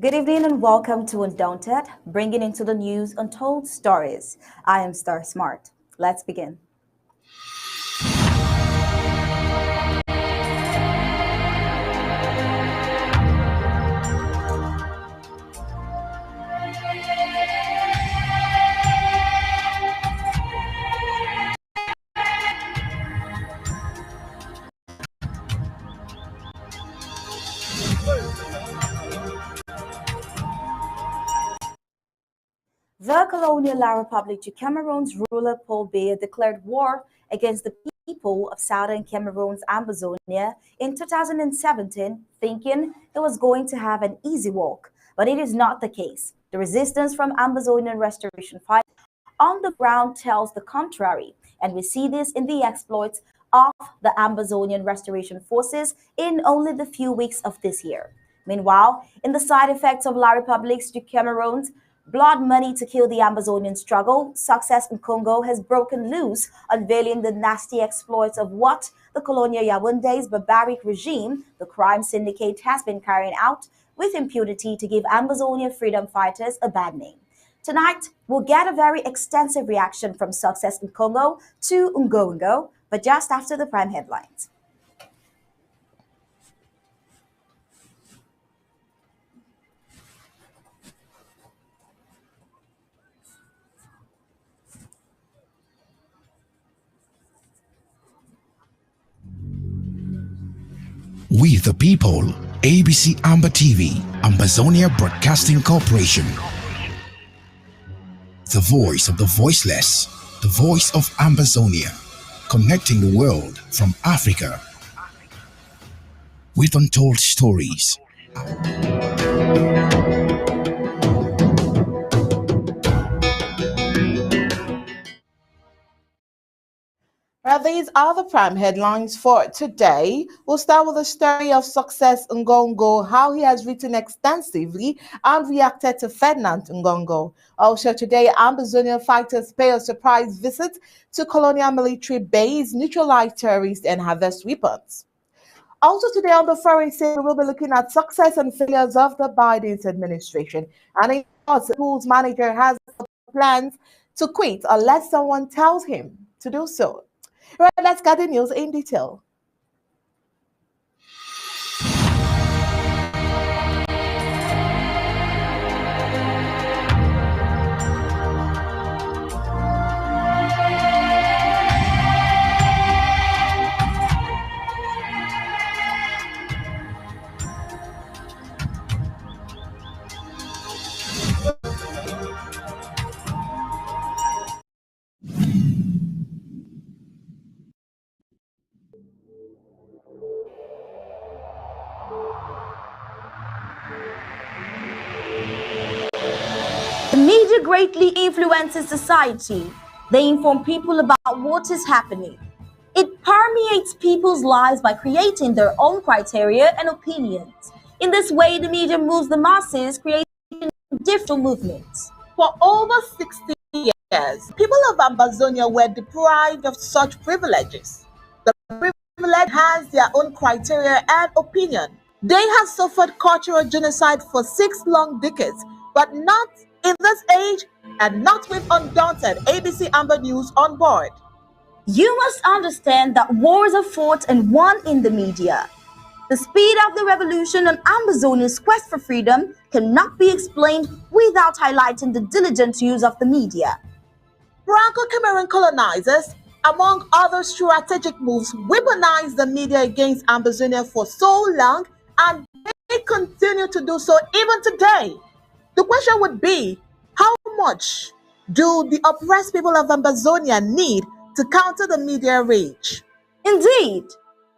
Good evening and welcome to Undaunted, bringing into the news untold stories. I am Star Smart. Let's begin. The colonial La Republic to Cameroon's ruler Paul Biya declared war against the people of southern Cameroon's Ambazonia in 2017, thinking it was going to have an easy walk. But it is not the case. The resistance from Ambazonian restoration fighters on the ground tells the contrary, and we see this in the exploits of the Ambazonian restoration forces in only the few weeks of this year. Meanwhile, in the side effects of La Republic's to Cameroon's blood money to kill the Amazonian struggle, Success in Congo has broken loose, unveiling the nasty exploits of what the colonial Yaoundé's barbaric regime, the crime syndicate, has been carrying out with impunity to give Amazonian freedom fighters a bad name. Tonight, we'll get a very extensive reaction from Success in Congo to Ungo, but just after the prime headlines. We the people, ABC Amba TV, Ambazonia Broadcasting Corporation. The voice of the voiceless, the voice of Ambazonia, connecting the world from Africa with untold stories. Well, these are the prime headlines for today. We'll start with the story of Success Ngongo, how he has written extensively and reacted to Ferdinand Ngongo. Also today, Ambazonian fighters pay a surprise visit to colonial military base, neutralize terrorists and harvest weapons. Also today on the foreign scene, we'll be looking at success and failures of the Biden administration. And in schools manager has plans to quit unless someone tells him to do so. Right, let's get the news in detail. The media greatly influences society. They inform people about what is happening. It permeates people's lives by creating their own criteria and opinions. In this way, the media moves the masses, creating different movements. For over 60 years, people of Ambazonia were deprived of such privileges. The privilege has their own criteria and opinion. They have suffered cultural genocide for 6 long decades, but not in this age and not with Undaunted ABC Amba News on board. You must understand that wars are fought and won in the media. The speed of the revolution and Ambazonian's quest for freedom cannot be explained without highlighting the diligent use of the media. Franco-Cameroon colonizers, among other strategic moves, weaponized the media against Ambazonia for so long, and they continue to do so even today. The question would be, how much do the oppressed people of Ambazonia need to counter the media rage? Indeed,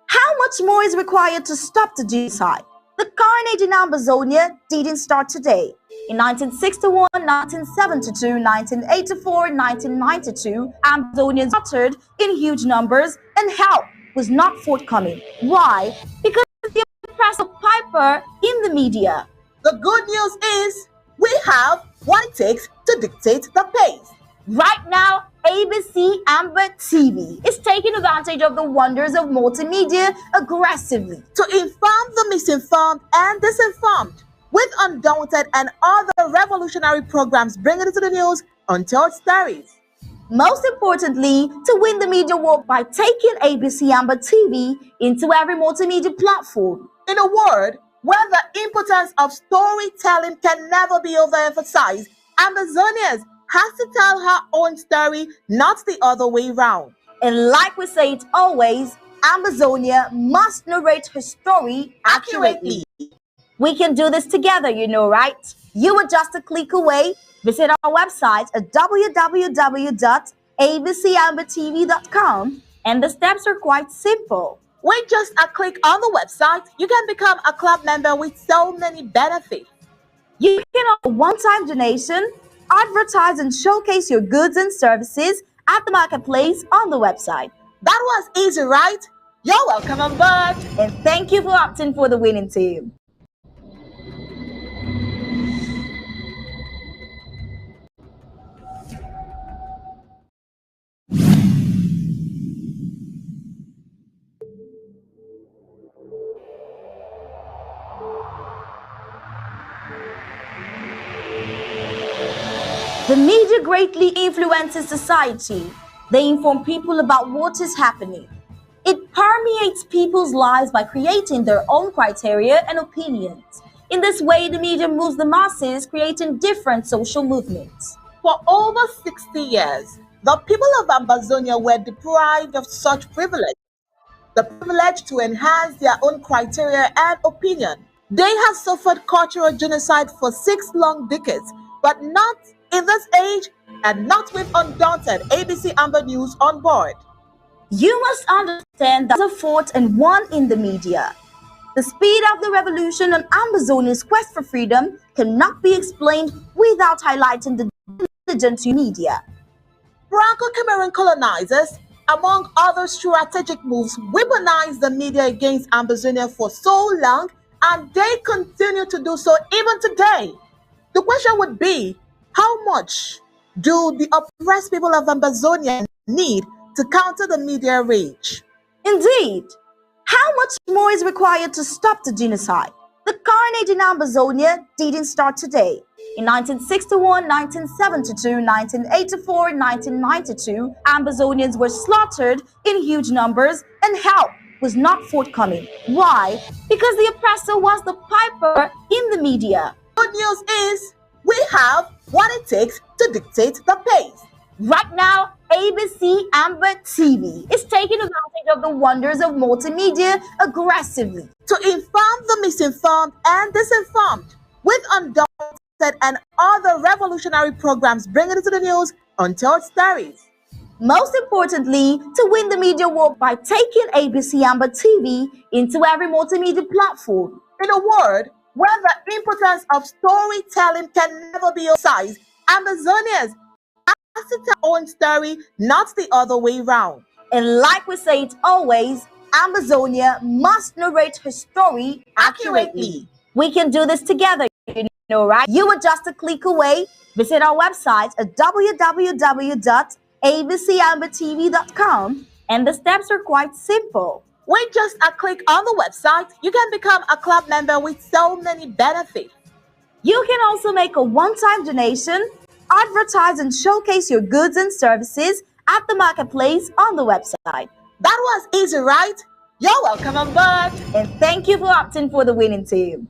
how much more is required to stop the genocide? The carnage in Ambazonia didn't start today. In 1961, 1972, 1984, 1992, Ambazonians uttered in huge numbers and help was not forthcoming. Why? Because the oppressive piper in the media. The good news is we have what it takes to dictate the pace. Right now, ABC Amba TV is taking advantage of the wonders of multimedia aggressively to inform the misinformed and disinformed, with Undaunted and other revolutionary programs bringing into the news untold stories. Most importantly, to win the media war by taking ABC Amba TV into every multimedia platform. In a word, where the importance of storytelling can never be overemphasized, Ambazonians has to tell her own story, not the other way round. And like we say it always, Ambazonia must narrate her story accurately. We can do this together, you know, right? You are just a click away. Visit our website at www.abcambatv.com, and the steps are quite simple. With just a click on the website, you can become a club member with so many benefits. You can offer a one-time donation, advertise and showcase your goods and services at the marketplace on the website. That was easy, right? You're welcome on board. And thank you for opting for the winning team. The media greatly influences society. They inform people about what is happening. It permeates people's lives by creating their own criteria and opinions. In this way, the media moves the masses, creating different social movements. For over 60 years, the people of Ambazonia were deprived of such privilege. The privilege to enhance their own criteria and opinion. They have suffered cultural genocide for 6 long decades, but not in this age and not with Undaunted ABC Amba News on board. You must understand that wars are fought and won in the media. The speed of the revolution and Ambazonian's quest for freedom cannot be explained without highlighting the diligent media. Franco-Cameroon colonizers, among other strategic moves, weaponized the media against Ambazonia for so long, and they continue to do so even today. The question would be, how much do the oppressed people of Ambazonia need to counter the media rage? Indeed, how much more is required to stop the genocide? The carnage in Ambazonia didn't start today. In 1961, 1972, 1984, 1992, Ambazonians were slaughtered in huge numbers and help was not forthcoming. Why? Because the oppressor was the piper in the media. Good news is we have what it takes to dictate the pace. Right now, ABC Amba TV is taking advantage of the wonders of multimedia aggressively to inform the misinformed and disinformed with Undaunted and other revolutionary programs bringing into the news untold stories. Most importantly, to win the media war by taking ABC Amba TV into every multimedia platform. In a word, where the importance of storytelling can never be emphasized, Ambazonians has to tell our own story, not the other way round. And like we say it always, Ambazonia must narrate her story accurately. We can do this together, you know, right? You are just a click away. Visit our website at www.abcambatv.com, and the steps are quite simple. With just a click on the website, you can become a club member with so many benefits. You can also make a one-time donation, advertise and showcase your goods and services at the marketplace on the website. That was easy, right? You're welcome on board. And thank you for opting for the winning team.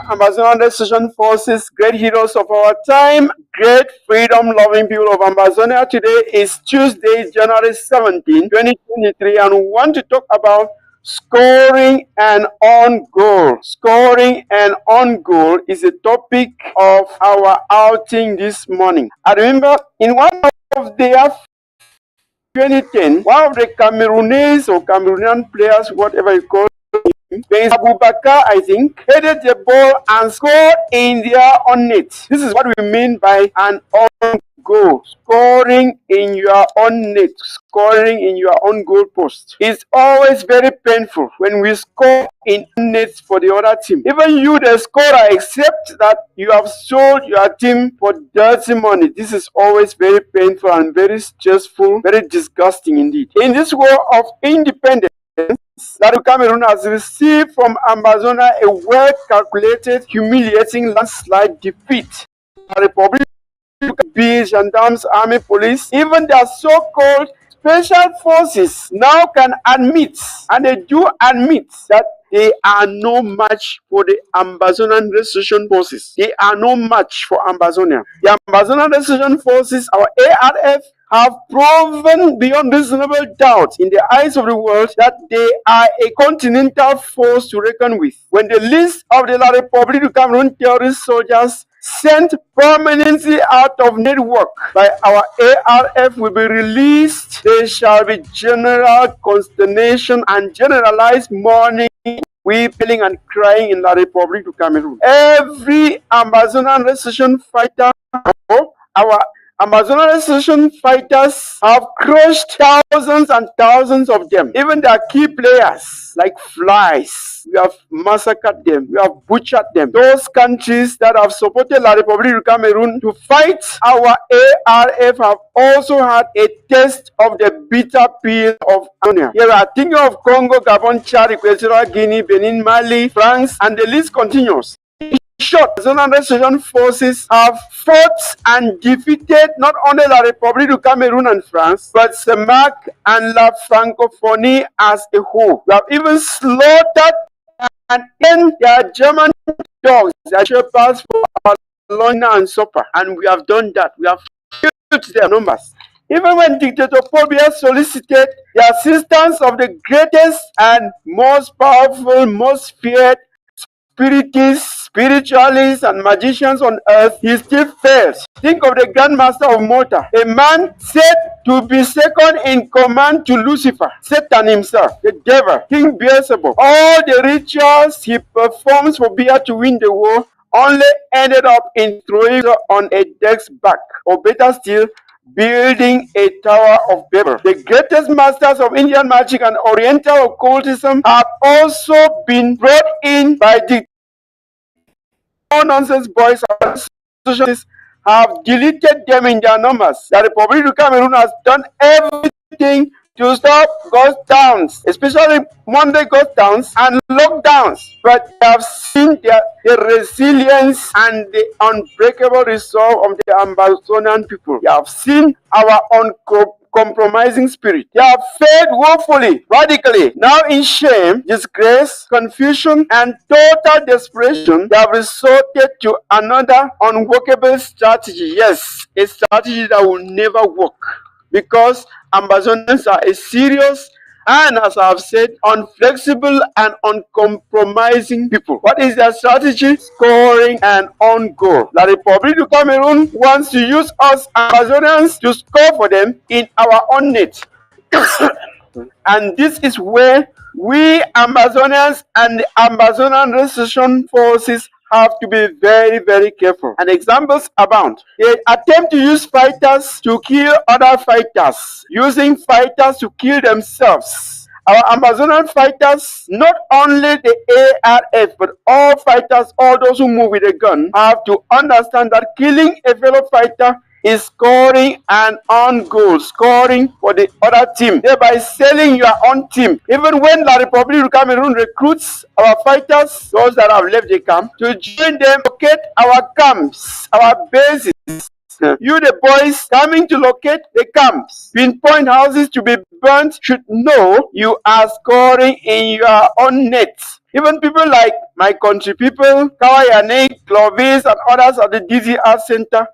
Ambazonian Resistance Forces, great heroes of our time, great freedom-loving people of Ambazonia. Today is Tuesday, January 17, 2023, and we want to talk about scoring and on goal. Scoring and on goal is a topic of our outing this morning. I remember in one of the 2010, one of the Cameroonese or Cameroonian players, whatever you call Ben Abubakar, I think, headed the ball and scored in their own net. This is what we mean by an on goal. Scoring in your own net, scoring in your own goal post. It's always very painful when we score in nets for the other team. Even you, the scorer, accept that you have sold your team for dirty money. This is always very painful and very stressful, very disgusting indeed. In this war of independence that Cameroon has received from Ambazonia, a well-calculated, humiliating landslide defeat. The Republic, gendarmes, army, police, even their so-called special forces now can admit, and they do admit, that they are no match for the Ambazonian Resistance Forces. They are no match for Ambazonia. The Ambazonian Resistance Forces, our ARF, have proven beyond reasonable doubt in the eyes of the world that they are a continental force to reckon with. When the list of the La République du Cameroun terrorist soldiers sent permanently out of network by our ARF will be released, there shall be general consternation and generalized mourning, weeping and crying in La République du Cameroun. Every Ambazonian resistance fighter, our Amazonian resistance fighters have crushed thousands and thousands of them. Even their key players, like flies, we have massacred them. We have butchered them. Those countries that have supported La République du Cameroun to fight our ARF have also had a taste of the bitter pill of Ambazonia. Here we are thinking of Congo, Gabon, Chad, Equatorial Guinea, Benin, Mali, France, and the list continues. Short, Amazonian resistance forces have fought and defeated not only La République du Cameroun and France, but CEMAC and La Francophonie as a whole. We have even slaughtered and eaten their German dogs, their shepherds for our lunch and supper. And we have done that. We have killed their numbers. Even when Dictator Paul Biya solicited the assistance of the greatest and most powerful, most feared spiritists, spiritualists, and magicians on earth, he still fails. Think of the Grand Master of Malta, a man said to be second in command to Lucifer, Satan himself, the devil, King Beelzebub. All the rituals he performs for Biya to win the war only ended up in throwing on a deck's back, or better still, building a Tower of Babel. The greatest masters of Indian magic and Oriental occultism have also been brought in by the nonsense boys and socialists have deleted them in their numbers. The Republic of Cameroon has done everything to stop downs, especially Monday goes downs and lockdowns. But they have seen the resilience and the unbreakable resolve of the Ambazonian people. They have seen our uncompromising spirit. They have failed woefully, radically. Now in shame, disgrace, confusion, and total desperation, they have resorted to another unworkable strategy. Yes, a strategy that will never work. Because Ambazonians are a serious and, as I've said, unflexible and uncompromising people. What is their strategy? Scoring and on goal. The Republic of Cameroon wants to use us Ambazonians to score for them in our own net. And this is where we Ambazonians and the Ambazonian resistance forces have to be very, very careful. And examples abound. They attempt to use fighters to kill other fighters, using fighters to kill themselves. Our Ambazonian fighters, not only the ARF, but all fighters, all those who move with a gun, have to understand that killing a fellow fighter is scoring an own goal, scoring for the other team, thereby selling your own team. Even when the Republic of Cameroon recruits our fighters, those that have left the camp, to join them, locate our camps, our bases. You, the boys coming to locate the camps, pinpoint houses to be burnt, should know you are scoring in your own nets. Even people like my country people, Kawayane, Clovis, and others at the DZR Center,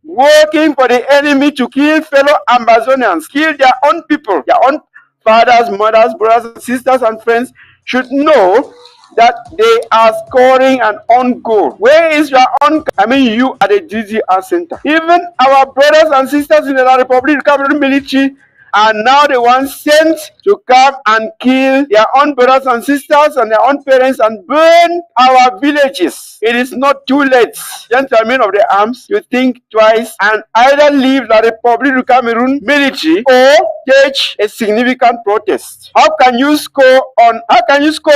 working for the enemy to kill fellow Ambazonians, kill their own people, their own fathers, mothers, brothers, sisters, and friends, should know that they are scoring an own goal. Where is your own? I mean, you at the DZR Center. Even our brothers and sisters in the Republic of Cameroon military are now the ones sent to come and kill their own brothers and sisters and their own parents and burn our villages. It is not too late, gentlemen of the arms, to think twice and either leave the Republic of Cameroon military or stage a significant protest. How can you score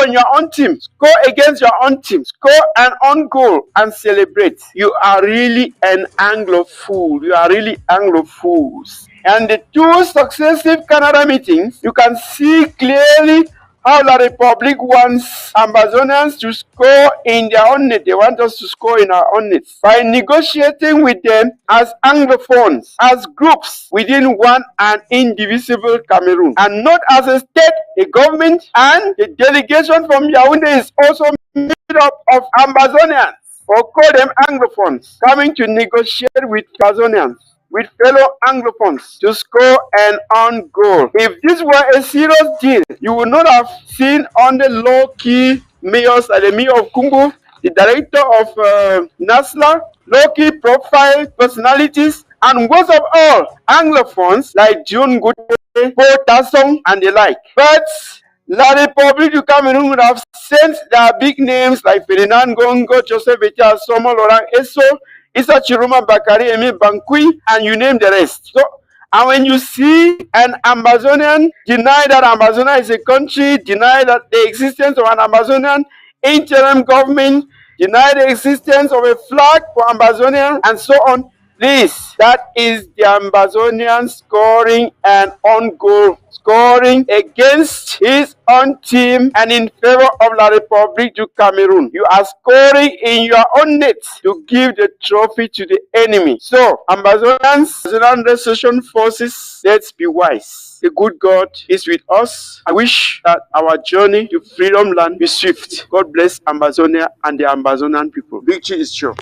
in your own team? Score against your own team. Score an own goal and celebrate. You are really an Anglophile. You are really Anglophiles. And the two successive Canada meetings, you can see clearly how the Republic wants Ambazonians to score in their own net. They want us to score in our own nets by negotiating with them as Anglophones, as groups within one and indivisible Cameroon, and not as a state, a government, and the delegation from Yaoundé is also made up of Ambazonians, or call them Anglophones, coming to negotiate with Ambazonians, with fellow Anglophones, to score an own goal. If this were a serious deal, you would not have seen on the low-key mayors like the mayor of Kumbu, the director of NASLA, low-key profile personalities, and most of all, Anglophones like June Gute, Paul Tassong, and the like. But La Republic of Cameroon would have sent their big names like Ferdinand Gongo, Joseph Etia, Somo, Laurent Esso, Issa Chiruma Bakari, Emi Bankui, and you name the rest. So, and when you see an Ambazonian deny that Ambazonia is a country, deny that the existence of an Ambazonian interim government, deny the existence of a flag for Ambazonia, and so on, that is the Ambazonian scoring an own goal, scoring against his own team and in favor of La Republic du Cameroon. You are scoring in your own net to give the trophy to the enemy. So, Ambazonians, Ambazonian Resistance Forces, let's be wise. The good God is with us. I wish that our journey to freedom land be swift. God bless Ambazonia and the Ambazonian people. Victory is sure.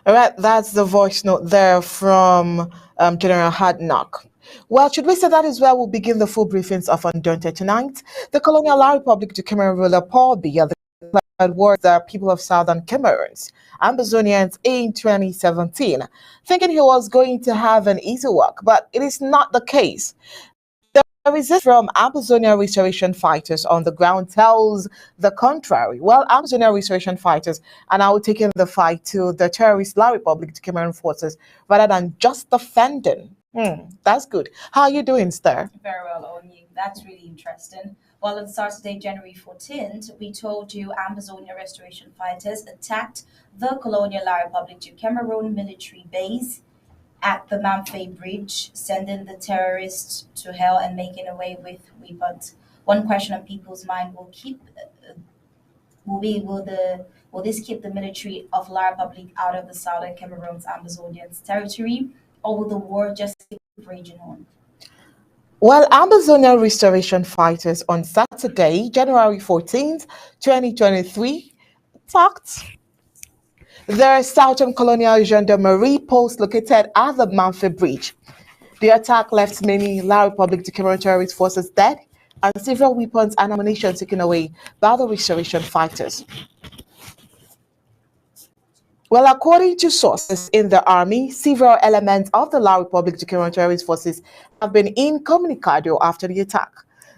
All right, that's the voice note there from General Hadnock. Well, should we say that is where we'll begin the full briefings of Undaunted tonight? The Colonial Republic to Cameroon ruler Paul Biya declared war the people of Southern Cameroons, Ambazonians, in 2017, thinking he was going to have an easy work, but it is not the case. The resistance from Ambazonian restoration fighters on the ground tells the contrary. Well, Ambazonian restoration fighters are now taking the fight to the terrorist La Republic to Cameroon forces rather than just defending. That's good. How are you doing, sir? Very well, Onyi. That's really interesting. Well, on Saturday, January 14th, we told you Ambazonian restoration fighters attacked the Colonial La Republic to Cameroon military base at the Mamfe Bridge, sending the terrorists to hell and making away with weapons. One question on people's mind will this keep the military of La Republic out of the southern Cameroon's Ambazonian territory, or will the war just keep raging on? Well, Ambazonian restoration fighters on Saturday, January 14th, 2023, attacked the Southern Colonial Gendarmerie post located at the Mamfe Bridge. The attack left many La Republic Cameroon terrorist forces dead and several weapons and ammunition taken away by the restoration fighters. Well, according to sources in the army, several elements of the La Republic Cameroon terrorist forces have been incommunicado after the attack.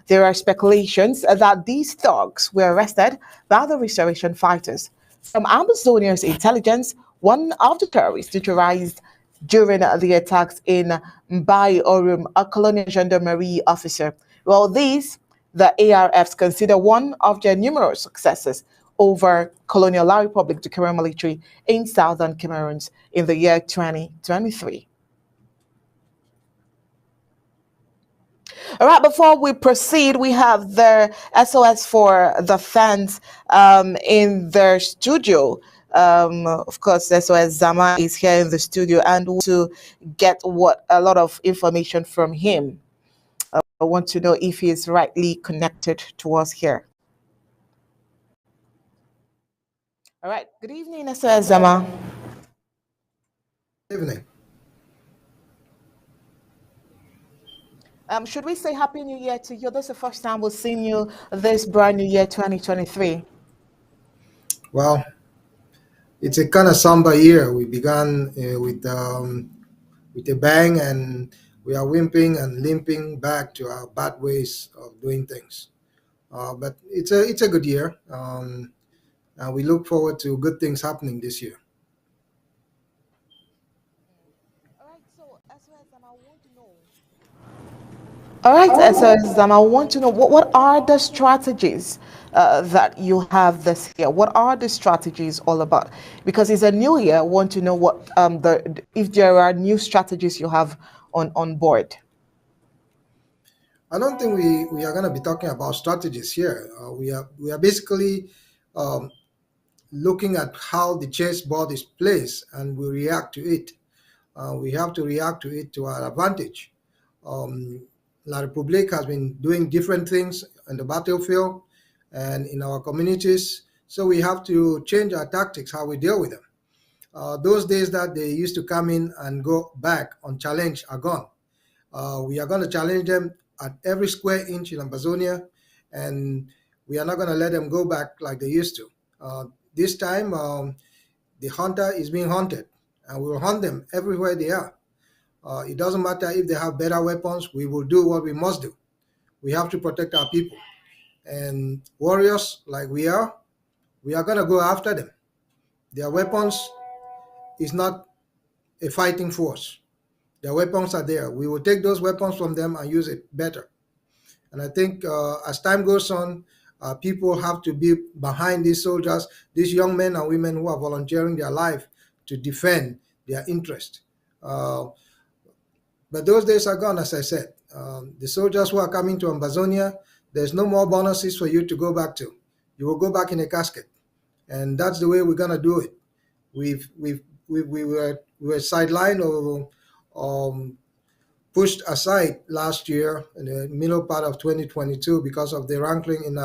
There are speculations that these thugs were arrested by the restoration fighters. From Ambazonian's intelligence, one of the terrorists neutralized during the attacks in Mbai Orum, a colonial gendarmerie officer. Well, the ARFs consider one of their numerous successes over colonial La Republic Cameroon military in southern Cameroon in the year 2023. All right, before we proceed, we have the SOS for the fans in their studio. Of course, SOS Zama is here in the studio and to get a lot of information from him. I want to know if he is rightly connected to us here. All right, good evening, SOS Zama. Good evening. Should we say Happy New Year to you? This is the first time we've seen you this brand new year, 2023. Well, it's a kind of somber year. We began with a bang, and we are wimping and limping back to our bad ways of doing things. But it's a good year, and we look forward to good things happening this year. All right, so SOS Zama, I want to know. All right, SOS Zama, I want to know what are the strategies that you have this year? What are the strategies all about? Because it's a new year. I want to know what if there are new strategies you have on board. I don't think we are going to be talking about strategies here. We are basically um, looking at how the chessboard is placed, and we react to it. We have to react to it to our advantage. Um, La Republique has been doing different things on the battlefield and in our communities, so we have to change our tactics, how we deal with them. Those days that they used to come in and go back on challenge are gone. We are going to challenge them at every square inch in Ambazonia, and we are not going to let them go back like they used to. This time, the hunter is being hunted, and we will hunt them everywhere they are. It doesn't matter if they have better weapons, we will do what we must do. We have to protect our people. And warriors like we are going to go after them. Their weapons is not a fighting force. Their weapons are there. We will take those weapons from them and use it better. And I think as time goes on, people have to be behind these soldiers, these young men and women who are volunteering their life to defend their interest. But those days are gone, as I said. The soldiers who are coming to Ambazonia, there's no more bonuses for you to go back to. You will go back in a casket, and that's the way we're gonna do it. We were sidelined or pushed aside last year in the middle part of 2022 because of the rankling in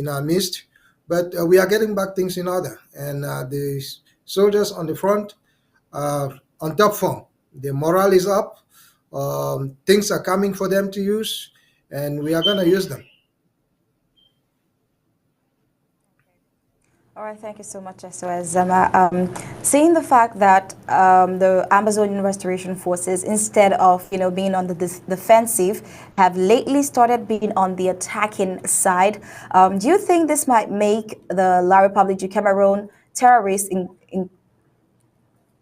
our midst. But we are getting back things in order, and the soldiers on the front are on top form. Their morale is up. Things are coming for them to use, and we are going to use them. All right, thank you so much, SOS Zama. Seeing the fact that the Amazonian Restoration Forces, instead of being on the defensive, have lately started being on the attacking side, do you think this might make the La Republic du Cameroon terrorists in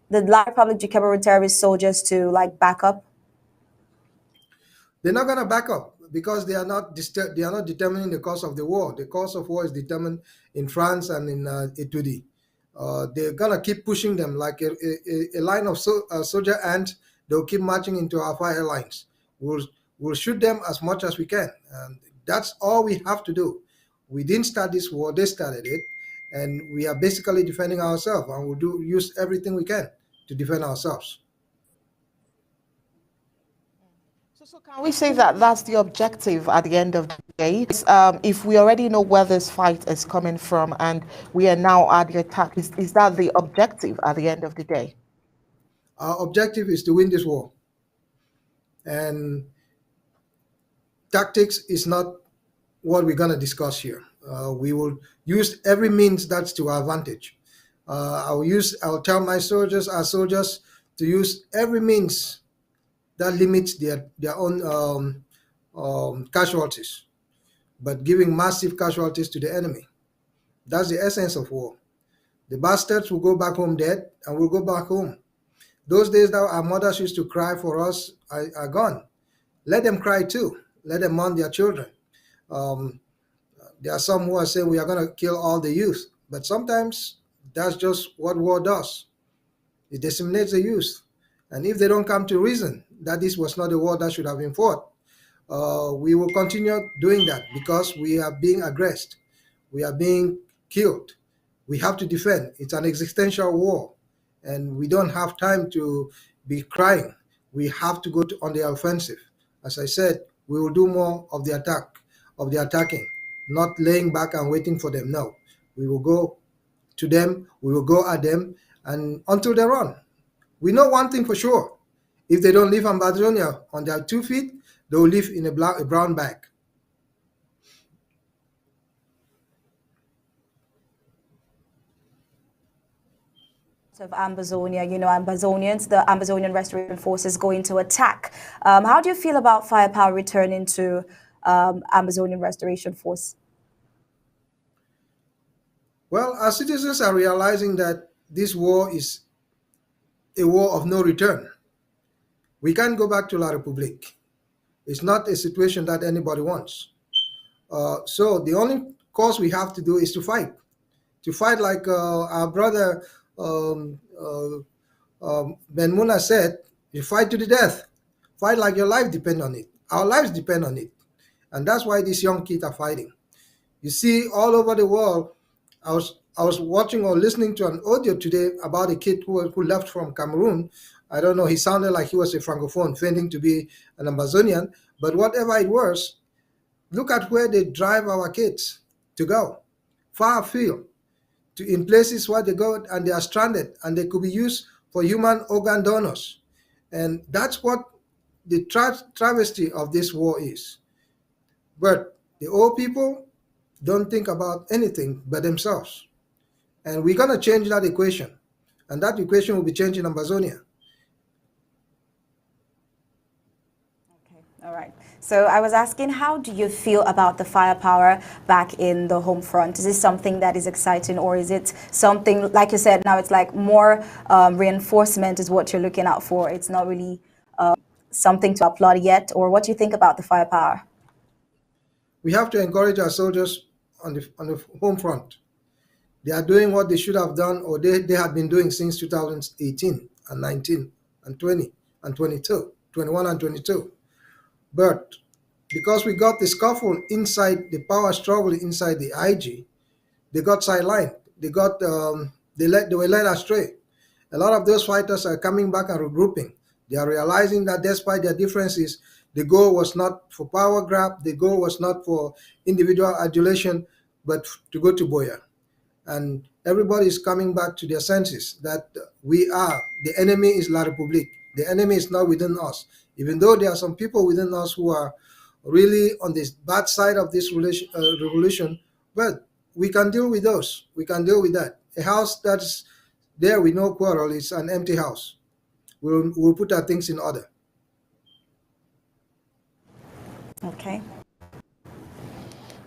the La Republic du Cameroon terrorist soldiers to back up? They're not going to back up because they are not determining the cause of the war. The cause of war is determined in France and in Italy. they're gonna keep pushing them like a line of soldier ants. They'll keep marching into our fire lines. We'll shoot them as much as we can, and that's all we have to do. We didn't start this war; they started it, and we are basically defending ourselves, and we'll use everything we can to defend ourselves. So can we say that that's the objective at the end of the day? If we already know where this fight is coming from and we are now at the attack, is that the objective at the end of the day? Our objective is to win this war, and tactics is not what we're going to discuss here. We will use every means that's to our advantage. I'll tell my soldiers, our soldiers, to use every means that limits their own casualties, but giving massive casualties to the enemy. That's the essence of war. The bastards will go back home dead, and we'll go back home. Those days that our mothers used to cry for us are gone. Let them cry too. Let them mourn their children. Um, there are some who are saying we are going to kill all the youth, but sometimes that's just what war does. It disseminates the youth. And if they don't come to reason that this was not a war that should have been fought, we will continue doing that because we are being aggressed. We are being killed. We have to defend. It's an existential war, and we don't have time to be crying. We have to go on the offensive. As I said, we will do more of the attacking, not laying back and waiting for them. No, we will go to them. We will go at them, and until they run. We know one thing for sure: if they don't leave Ambazonia on their 2 feet, they will live in a brown bag. Of Ambazonia, Ambazonians, the Ambazonian Restoration Force is going to attack. How do you feel about firepower returning to Ambazonian Restoration Force? Well, our citizens are realizing that this war is a war of no return. We can't go back to La Republique. It's not a situation that anybody wants. So the only course we have to do is to fight like our brother Ben Muna said, you fight to the death. Fight like your life depends on it. Our lives depend on it. And that's why these young kids are fighting. You see, all over the world, I was watching or listening to an audio today about a kid who left from Cameroon. I don't know, he sounded like he was a Francophone, feigning to be an Ambazonian. But whatever it was, look at where they drive our kids to go. Far afield, in places where they go and they are stranded and they could be used for human organ donors. And that's what the travesty of this war is. But the old people don't think about anything but themselves. And we're going to change that equation. And that equation will be changed in Ambazonia. Okay, all right. So I was asking, how do you feel about the firepower back in the home front? Is this something that is exciting, or is it something, like you said, now it's like more reinforcement is what you're looking out for? It's not really something to applaud yet, or what do you think about the firepower? We have to encourage our soldiers on the home front. They are doing what they should have done, or they have been doing since 2018 and 19 and 20 and 22, 21 and 22. But because we got the scuffle inside the power struggle inside the IG, they got sidelined. They were led astray. A lot of those fighters are coming back and regrouping. They are realizing that despite their differences, the goal was not for power grab, the goal was not for individual adulation, but to go to Boya. And everybody is coming back to their senses that the enemy is La Republique. The enemy is not within us. Even though there are some people within us who are really on this bad side of this revolution, but we can deal with those. We can deal with that. A house that's there with no quarrel is an empty house. We'll put our things in order. Okay.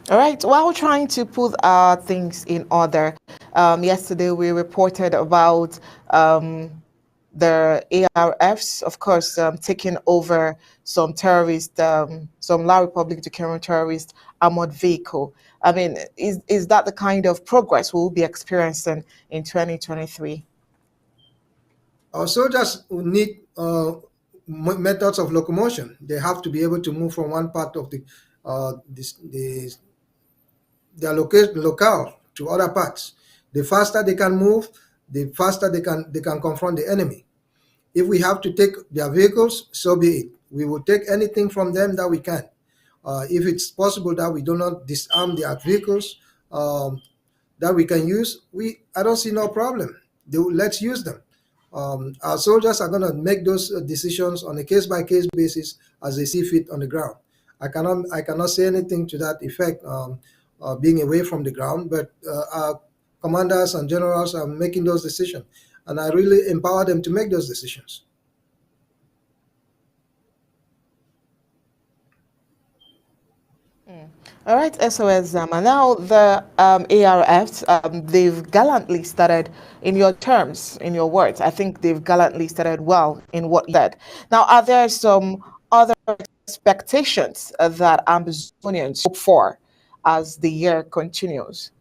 All right. While trying to put our things in order, yesterday we reported about the ARFs, of course, taking over some terrorists, some La Republique Duquesne terrorists armored vehicle. I mean, is that the kind of progress we'll be experiencing in 2023? Our soldiers need methods of locomotion. They have to be able to move from one part of their locale to other parts. The faster they can move, the faster they can confront the enemy. If we have to take their vehicles, so be it. We will take anything from them that we can. If it's possible that we do not disarm their vehicles that we can use, I don't see no problem. Let's use them. Our soldiers are going to make those decisions on a case-by-case basis as they see fit on the ground. I cannot say anything to that effect, being away from the ground, but our commanders and generals are making those decisions, and I really empower them to make those decisions. All right, SOS Zama. Now the ARFs, they've gallantly started, in your terms, in your words, I think they've gallantly started well in what you said. Now, are there some other expectations that Ambazonians hope for as the year continues?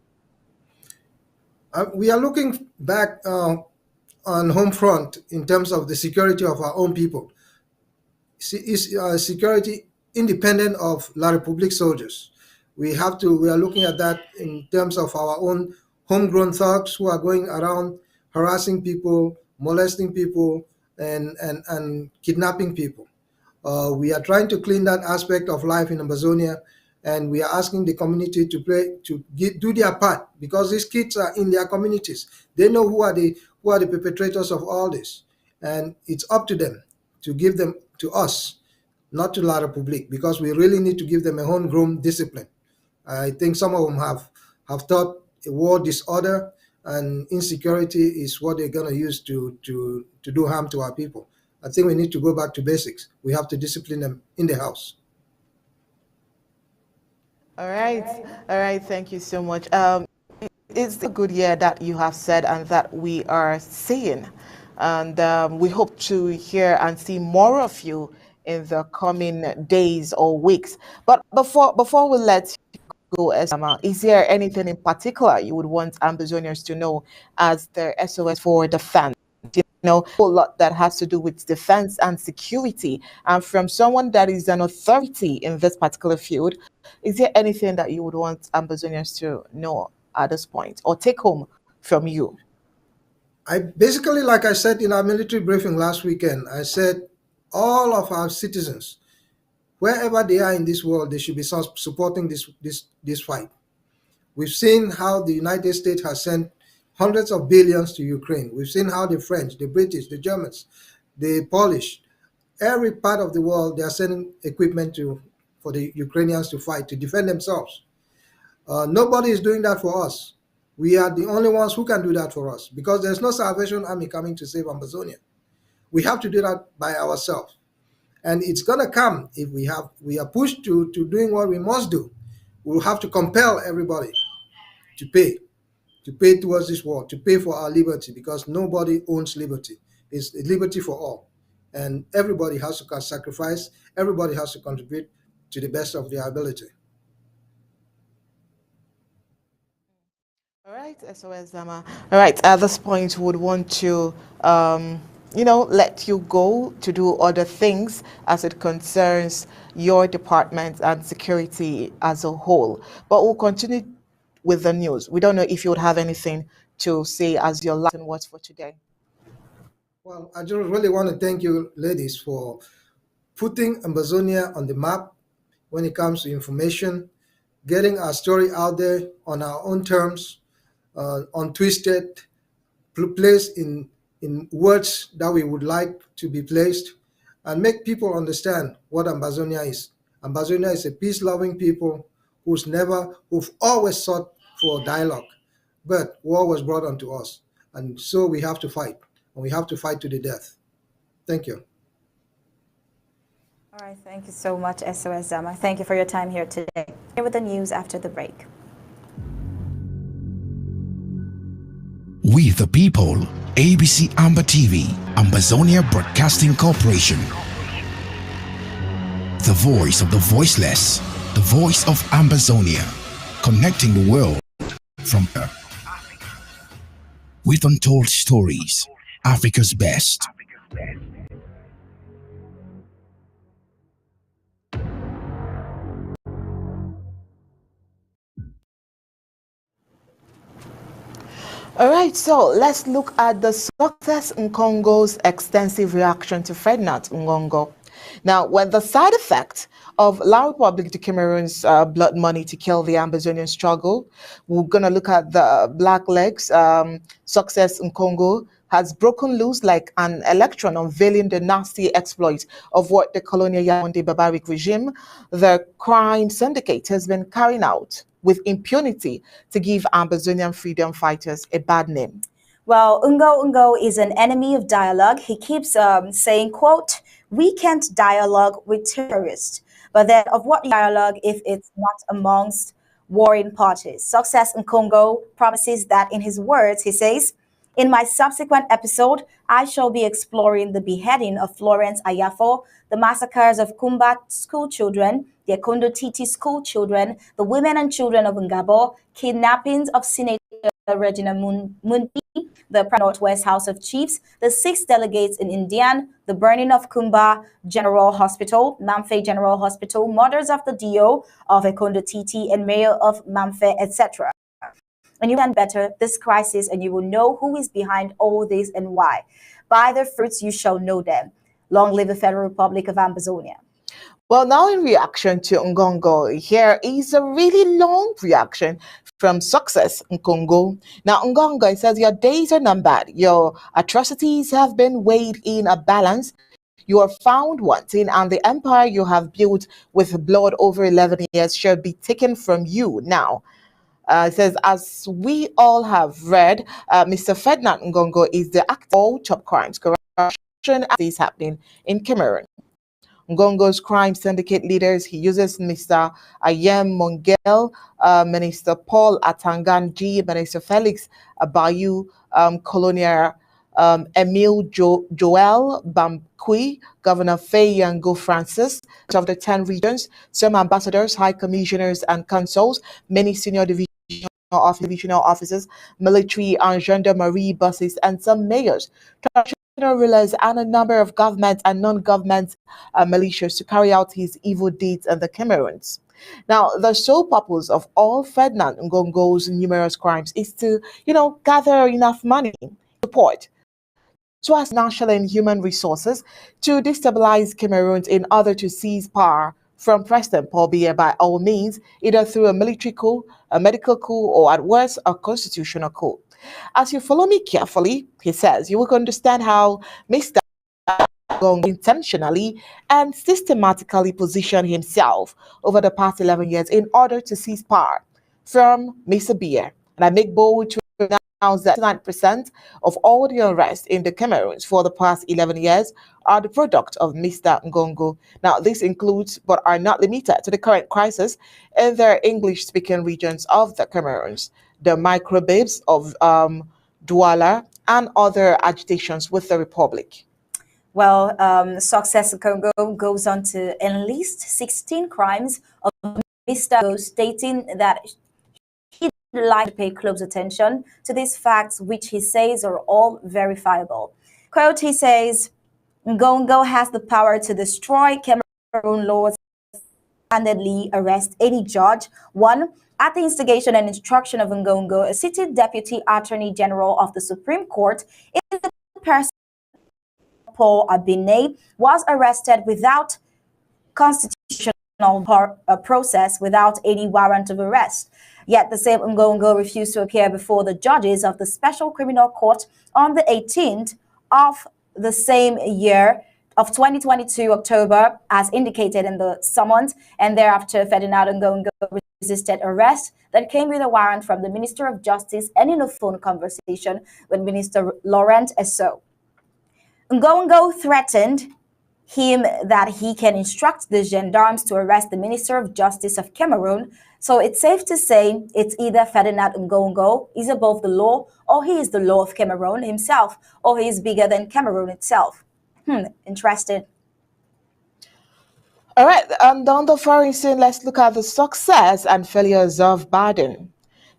We are looking back on home front in terms of the security of our own people. Security independent of La Republique soldiers. We are looking at that in terms of our own homegrown thugs who are going around harassing people, molesting people, and kidnapping people. We are trying to clean that aspect of life in Ambazonia, and we are asking the community to do their part, because these kids are in their communities. They know who are the perpetrators of all this, and it's up to them to give them to us, not to La Republique, because we really need to give them a homegrown discipline. I think some of them have thought a war disorder and insecurity is what they're going to use to do harm to our people. I think we need to go back to basics. We have to discipline them in the house. All right. Thank you so much. It's a good year that you have said and that we are seeing, and we hope to hear and see more of you in the coming days or weeks. But before we let you go, Esama, is there anything in particular you would want Ambazonians to know as their SOS for defense? You know, a whole lot that has to do with defense and security. And from someone that is an authority in this particular field, is there anything that you would want Ambazonians to know at this point or take home from you? I basically, like I said in our military briefing last weekend, I said all of our citizens, wherever they are in this world, they should be supporting this fight. We've seen how the United States has sent hundreds of billions to Ukraine. We've seen how the French, the British, the Germans, the Polish, every part of the world, they are sending equipment for the Ukrainians to fight, to defend themselves. Nobody is doing that for us. We are the only ones who can do that for us, because there's no Salvation Army coming to save Ambazonia. We have to do that by ourselves. And it's going to come if we are pushed to doing what we must do. We'll have to compel everybody to pay towards this war, to pay for our liberty, because nobody owns liberty. It's liberty for all. And everybody has to sacrifice, everybody has to contribute to the best of their ability. All right, SOS Zama. All right, at this point, we would want to, let you go to do other things as it concerns your department and security as a whole. But we'll continue with the news. We don't know if you would have anything to say as your last words for today. Well, I just really want to thank you, ladies, for putting Ambazonia on the map when it comes to information, getting our story out there on our own terms, untwisted, placed in words that we would like to be placed, and make people understand what Ambazonia is. Ambazonia is a peace-loving people who've always sought for dialogue, but war was brought onto us, and so we have to fight, and we have to fight to the death. Thank you. All right, thank you so much, SOS Zama. Thank you for your time here today. Here with the news after the break. We the people, ABC Amba TV, Ambazonia Broadcasting Corporation. The voice of the voiceless. the voice of Ambazonia, connecting the world from her. With untold stories, Africa's best. All right, so let's look at the Success Nkongo's extensive reaction to Ferdinand Ngongo. Now, when the side effect of La Republic de Cameroon's blood money to kill the Ambazonian struggle, we're going to look at the Black Legs. Success Nkongo has broken loose like an electron, unveiling the nasty exploits of what the colonial Yaoundé barbaric regime, the crime syndicate, has been carrying out with impunity to give Ambazonian freedom fighters a bad name. Well, Ungo is an enemy of dialogue. He keeps saying, quote, "We can't dialogue with terrorists." But then of what dialogue if it's not amongst warring parties? Success in Congo promises that in his words, he says, "In my subsequent episode, I shall be exploring the beheading of Florence Ayafo, the massacres of Kumba school children, the Ekondo Titi school children, the women and children of Ngabo, kidnappings of Senator Regina Munpi, the Northwest House of Chiefs, the 6 delegates in Indian, the burning of Kumba General Hospital, Mamfe General Hospital, murders of the DO of Ekondo Titi and mayor of Mamfe, etc." And you can better this crisis and you will know who is behind all this and why. By their fruits you shall know them. Long live the Federal Republic of Ambazonia. Well, now in reaction to Ngongo, here is a really long reaction from Success Nkongo. Now, Ngongo says, "Your days are numbered. Your atrocities have been weighed in a balance. You are found wanting, and the empire you have built with blood over 11 years shall be taken from you now." It says, as we all have read, Mr. Ferdinand Ngongo is the actor of all top crimes, corruption, as is happening in Cameroon. Ngongo's crime syndicate leaders, he uses Mr. Ayem Mongel, Minister Paul Atanganji, Minister Felix Abayu, Colonial Emile Joel Bamkui, Governor Faye Yango Francis of the 10 regions, some ambassadors, high commissioners and consuls, many senior divisional officers, military and gendarmerie bosses, and some mayors, traditional rulers, and a number of government and non-government militias to carry out his evil deeds in the Cameroons. Now, the sole purpose of all Ferdinand Ngongo's numerous crimes is to, gather enough money, support, so as national and human resources to destabilize Cameroons in order to seize power from President Paul Biya by all means, either through a military coup, a medical coup, or at worst, a constitutional coup. As you follow me carefully, he says, you will understand how Mr. Ngongo intentionally and systematically positioned himself over the past 11 years in order to seize power from Mr. Biya. And I make bold to announce that 9% of all the unrest in the Cameroons for the past 11 years are the product of Mr. Ngongo. Now, this includes, but are not limited to, the current crisis in the English-speaking regions of the Cameroons, the microbes of Douala, and other agitations with the Republic. Well, Success Congo goes on to enlist 16 crimes of Mr. Ngongo, stating that he'd like to pay close attention to these facts, which he says are all verifiable. Quote, he says, "Ngongo has the power to destroy Cameroon laws, handedly arrest any judge. One, at the instigation and instruction of Ngongo, a sitting Deputy Attorney General of the Supreme Court, in the person Paul Abine, was arrested without constitutional process, without any warrant of arrest. Yet the same Ngongo refused to appear before the judges of the Special Criminal Court on the 18th of the same year of 2022 October, as indicated in the summons, and thereafter Ferdinand Ngongo resisted arrest that came with a warrant from the Minister of Justice and in a phone conversation with Minister Laurent Esso. Ngongo threatened him that he can instruct the gendarmes to arrest the Minister of Justice of Cameroon. So it's safe to say it's either Ferdinand Ngongo is above the law, or he is the law of Cameroon himself, or he is bigger than Cameroon itself. Interesting. All right, and on the foreign scene, let's look at the success and failures of Biden.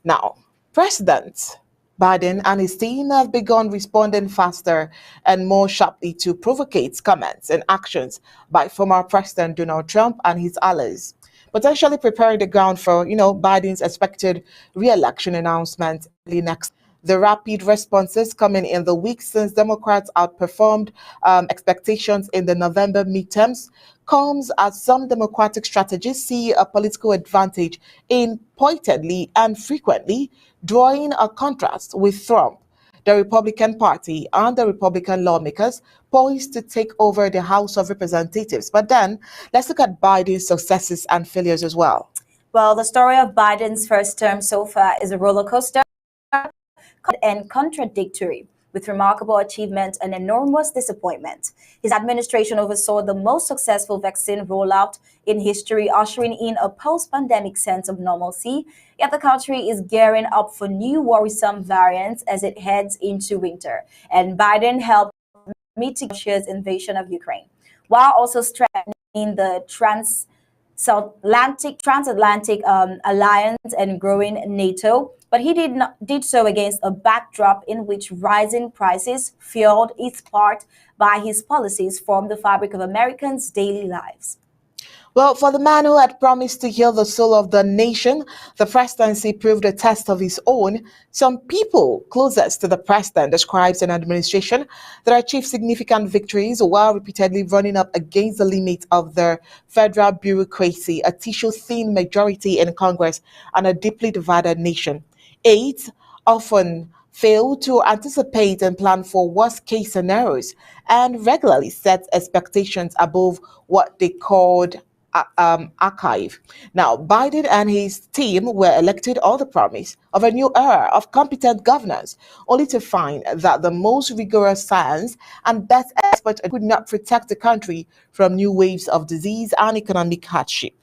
Now, President Biden and his team have begun responding faster and more sharply to provocate comments and actions by former President Donald Trump and his allies, potentially preparing the ground for, Biden's expected re-election announcement early next. The rapid responses coming in the week since Democrats outperformed expectations in the November midterms comes as some Democratic strategists see a political advantage in pointedly and frequently drawing a contrast with Trump, the Republican Party, and the Republican lawmakers poised to take over the House of Representatives. But then, let's look at Biden's successes and failures as well. Well, the story of Biden's first term so far is a roller coaster and contradictory, with remarkable achievement and enormous disappointment. His administration oversaw the most successful vaccine rollout in history, ushering in a post-pandemic sense of normalcy, yet the country is gearing up for new worrisome variants as it heads into winter. And Biden helped mitigate Russia's invasion of Ukraine, while also strengthening the transatlantic alliance and growing NATO, but he did so against a backdrop in which rising prices, fueled in part by his policies, form the fabric of Americans' daily lives. Well, for the man who had promised to heal the soul of the nation, the presidency proved a test of his own. Some people closest to the president describes an administration that achieved significant victories while repeatedly running up against the limits of their federal bureaucracy, a tissue-thin majority in Congress, and a deeply divided nation. Aides often fail to anticipate and plan for worst-case scenarios and regularly set expectations above what they called archive. Now, Biden and his team were elected on the promise of a new era of competent governance, only to find that the most rigorous science and best experts could not protect the country from new waves of disease and economic hardship.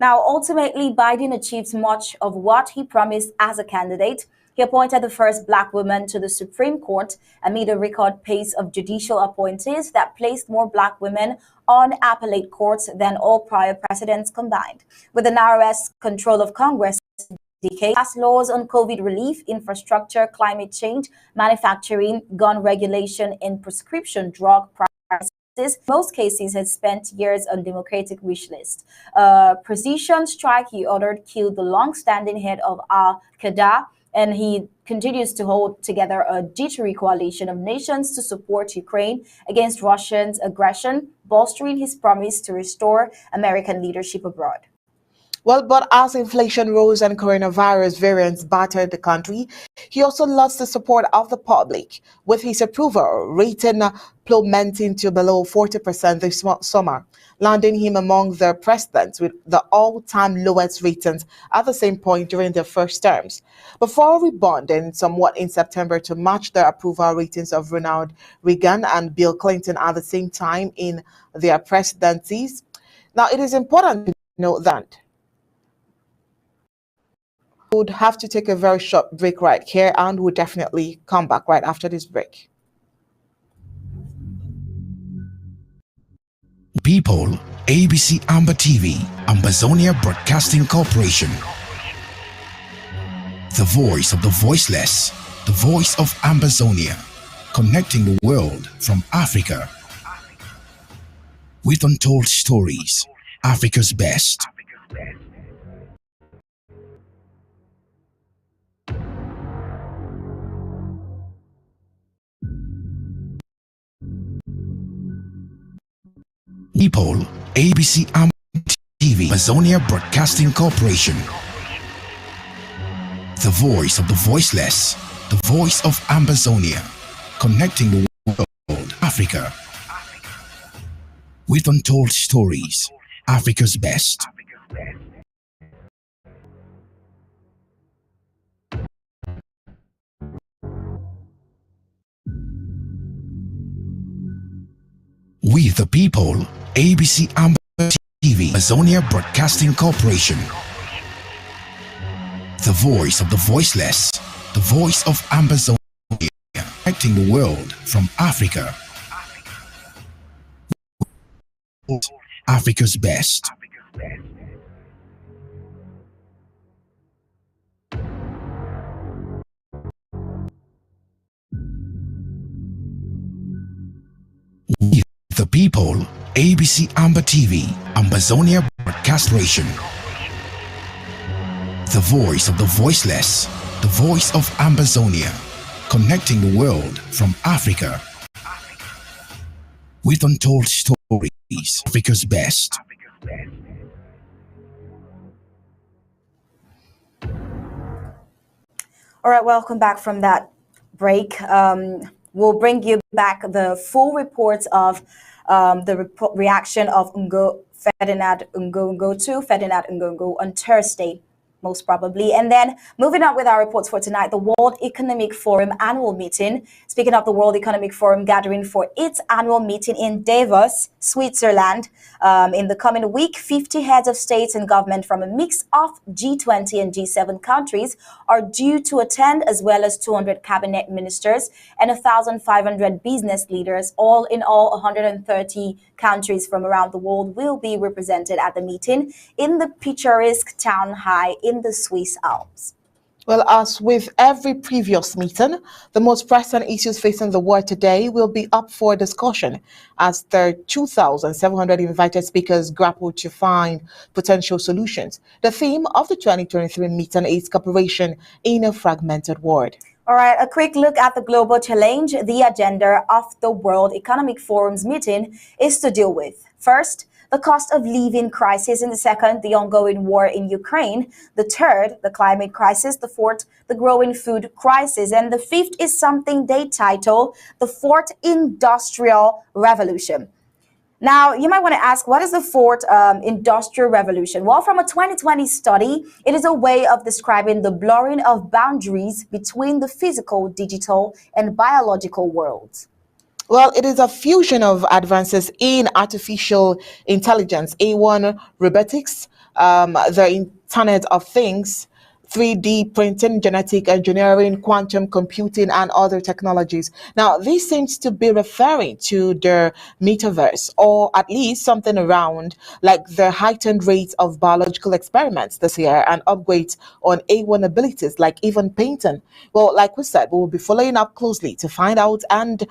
Now, ultimately, Biden achieved much of what he promised as a candidate. He appointed the first Black woman to the Supreme Court amid a record pace of judicial appointees that placed more Black women on appellate courts than all prior presidents combined. With the narrowest control of Congress, passed laws on COVID relief, infrastructure, climate change, manufacturing, gun regulation, and prescription drug prices. Most cases had spent years on Democratic wish list. Precision strike he ordered killed the long-standing head of Al-Qaeda, and he continues to hold together a jittery coalition of nations to support Ukraine against Russia's aggression, bolstering his promise to restore American leadership abroad. Well, but as inflation rose and coronavirus variants battered the country, he also lost the support of the public, with his approval rating plummeting to below 40% this summer, landing him among the presidents with the all-time lowest ratings at the same point during their first terms, before rebounding somewhat in September to match the approval ratings of Ronald Reagan and Bill Clinton at the same time in their presidencies. Now, it is important to note that would have to take a very short break right here, and we'll definitely come back right after this break. People, ABC Amba TV, Ambazonian Broadcasting Corporation. The voice of the voiceless, the voice of Ambazonia, connecting the world from Africa with untold stories, Africa's best. People, ABC Amba TV, Ambazonia Broadcasting Corporation. The voice of the voiceless, the voice of Ambazonia, connecting the world, Africa, with untold stories, Africa's best. We the people, ABC Amba TV, Ambazonia Broadcasting Corporation. The voice of the voiceless, the voice of Ambazonia, connecting the world from Africa Africa's best. The people, ABC Amba TV, Ambazonia Broadcastation. The voice of the voiceless, the voice of Ambazonia, connecting the world from Africa with untold stories, Africa's best. All right, welcome back from that break. We'll bring you back the full reports of the reaction of Ferdinand Ngongo on Thursday, most probably. And then moving on with our reports for tonight, the World Economic Forum annual meeting. Speaking of the World Economic Forum gathering for its annual meeting in Davos, Switzerland, in the coming week, 50 heads of states and government from a mix of G20 and G7 countries are due to attend, as well as 200 cabinet ministers and 1,500 business leaders. All in all, 130 countries from around the world will be represented at the meeting in the picturesque town high in the Swiss Alps. Well, as with every previous meeting, the most pressing issues facing the world today will be up for discussion as the 2,700 invited speakers grapple to find potential solutions. The theme of the 2023 meeting is cooperation in a fragmented world. All right, a quick look at the global challenge the agenda of the World Economic Forum's meeting is to deal with. First, the cost of living crisis. In the second, the ongoing war in Ukraine. The third, the climate crisis. The fourth, the growing food crisis. And the fifth is something they title the fourth industrial revolution. Now, you might want to ask, what is the fourth industrial revolution? Well, from a 2020 study, it is a way of describing the blurring of boundaries between the physical, digital, and biological worlds. Well, it is a fusion of advances in artificial intelligence, A1 robotics, the Internet of Things, 3D printing, genetic engineering, quantum computing, and other technologies. Now, this seems to be referring to the metaverse, or at least something around like the heightened rates of biological experiments this year and upgrades on A1 abilities like even painting. Well, like we said, we will be following up closely to find out and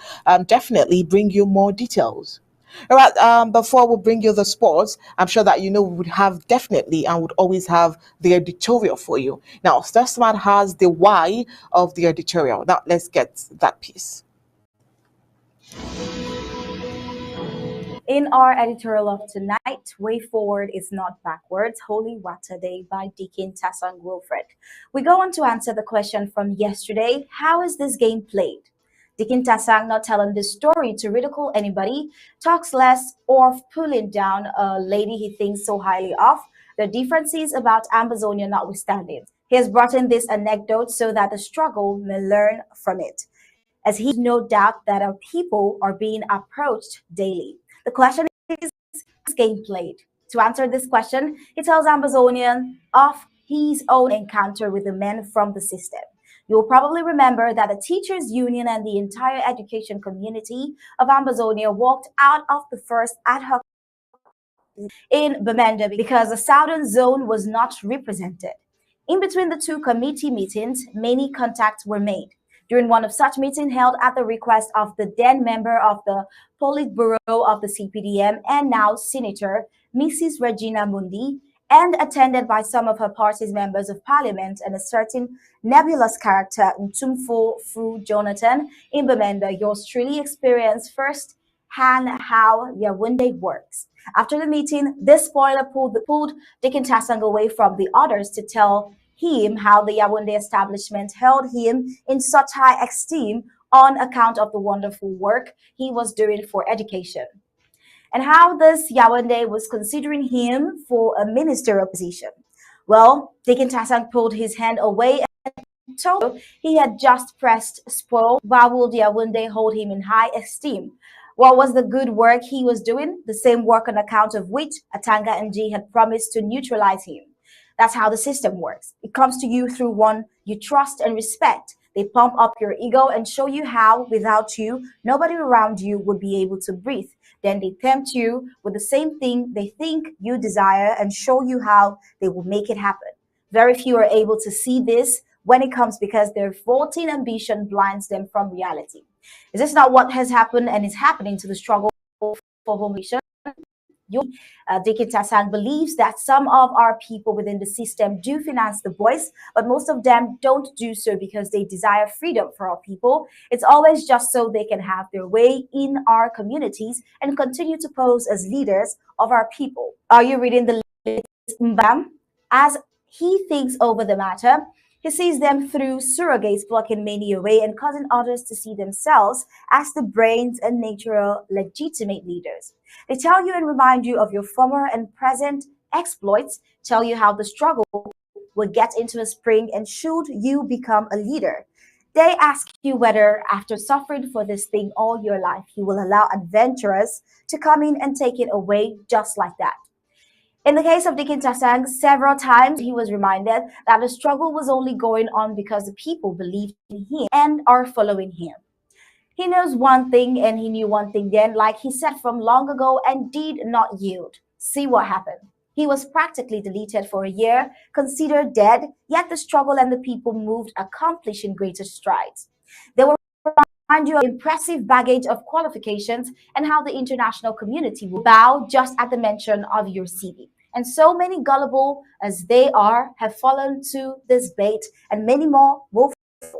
definitely bring you more details. All right, before we bring you the sports, I'm sure that you know we would have definitely and would always have the editorial for you. Now, Star Smart has the why of the editorial. Now, let's get that piece. In our editorial of tonight, Way Forward is Not Backwards, Holy Water Day by Deacon Tasang Wilfred. We go on to answer the question from yesterday, how is this game played? Deacon Tasang, not telling this story to ridicule anybody, talks less or pulling down a lady he thinks so highly of. The differences about Ambazonian notwithstanding. He has brought in this anecdote so that the struggle may learn from it, as he has no doubt that our people are being approached daily. The question is game played? To answer this question, he tells Ambazonian of his own encounter with the men from the system. You will probably remember that the teachers union and the entire education community of Ambazonia walked out of the first ad hoc in Bamenda because the southern zone was not represented. In between the two committee meetings, many contacts were made. During one of such meetings held at the request of the then member of the Politburo of the CPDM and now Senator Mrs. Regina Mundi, and attended by some of her party's members of parliament and a certain nebulous character, Ntumfo Fu Jonathan, in Bamenda, yours truly experienced first-hand how Yawunde works. After the meeting, this spoiler pulled Deacon Tasang away from the others to tell him how the Yawunde establishment held him in such high esteem on account of the wonderful work he was doing for education, and how this Yawunde was considering him for a ministerial position. Well, Deacon Tasang pulled his hand away and told him he had just pressed spoil. Why would Yawunde hold him in high esteem? What was the good work he was doing? The same work on account of which Atanga NG had promised to neutralize him. That's how the system works. It comes to you through one you trust and respect. They pump up your ego and show you how, without you, nobody around you would be able to breathe. Then they tempt you with the same thing they think you desire and show you how they will make it happen. Very few are able to see this when it comes because their vaulting ambition blinds them from reality. Is this not what has happened and is happening to the struggle for home nation? Dickie Tassan believes that some of our people within the system do finance the voice, but most of them don't do so because they desire freedom for our people. It's always just so they can have their way in our communities and continue to pose as leaders of our people. Are you reading the latest Amba? As he thinks over the matter, he sees them through surrogates, blocking many away and causing others to see themselves as the brains and natural legitimate leaders. They tell you and remind you of your former and present exploits, tell you how the struggle will get into a spring and should you become a leader. They ask you whether, after suffering for this thing all your life, you will allow adventurers to come in and take it away just like that. In the case of Dickie Tasang, several times he was reminded that the struggle was only going on because the people believed in him and are following him. He knows one thing and he knew one thing then, like he said from long ago, and did not yield. See what happened. He was practically deleted for a year, considered dead, yet the struggle and the people moved, accomplishing greater strides. They will remind you of impressive baggage of qualifications and how the international community will bow just at the mention of your CV. And so many gullible as they are have fallen to this bait, and many more will fall.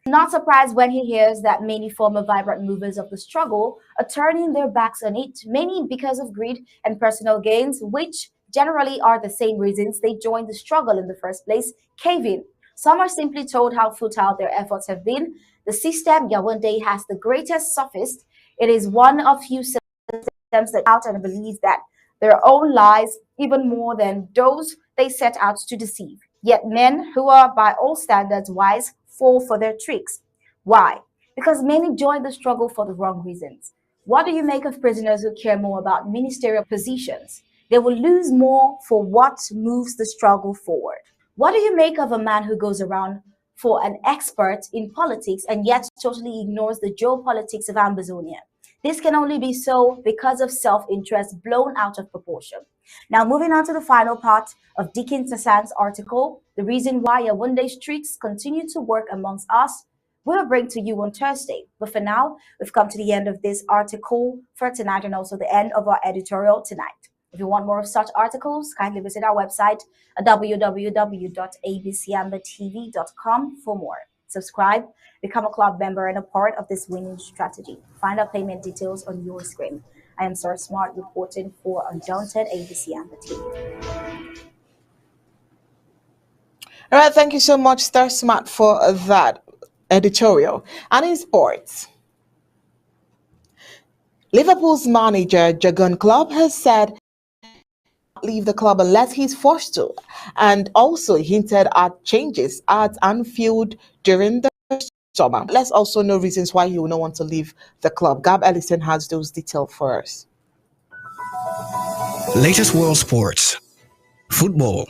Not surprised when he hears that many former vibrant movers of the struggle are turning their backs on it, many because of greed and personal gains, which generally are the same reasons they joined the struggle in the first place, cave in. Some are simply told how futile their efforts have been. The system Yawande has the greatest sophist. It is one of few systems that out and believes that their own lies even more than those they set out to deceive. Yet men who are by all standards wise fall for their tricks. Why? Because many join the struggle for the wrong reasons. What do you make of prisoners who care more about ministerial positions? They will lose more for what moves the struggle forward. What do you make of a man who goes around for an expert in politics and yet totally ignores the geopolitics of Ambazonia? This can only be so because of self-interest blown out of proportion. Now, moving on to the final part of Dickie Tassan's article, the reason why Yawande streets continue to work amongst us, we'll bring to you on Thursday. But for now, we've come to the end of this article for tonight and also the end of our editorial tonight. If you want more of such articles, kindly visit our website at www.abcambertv.com for more. Subscribe, become a club member and a part of this winning strategy. Find out payment details on your screen. I am Sir Smart reporting for Undaunted ABC Amber TV. All right, thank you so much, Star Smart, for that editorial. And in sports, Liverpool's manager, Jurgen Klopp, has said leave the club unless he's forced to, and also hinted at changes at Anfield during the summer. Let's also know reasons why he will not want to leave the club. Gab Ellison has those details for us. Latest world sports. Football.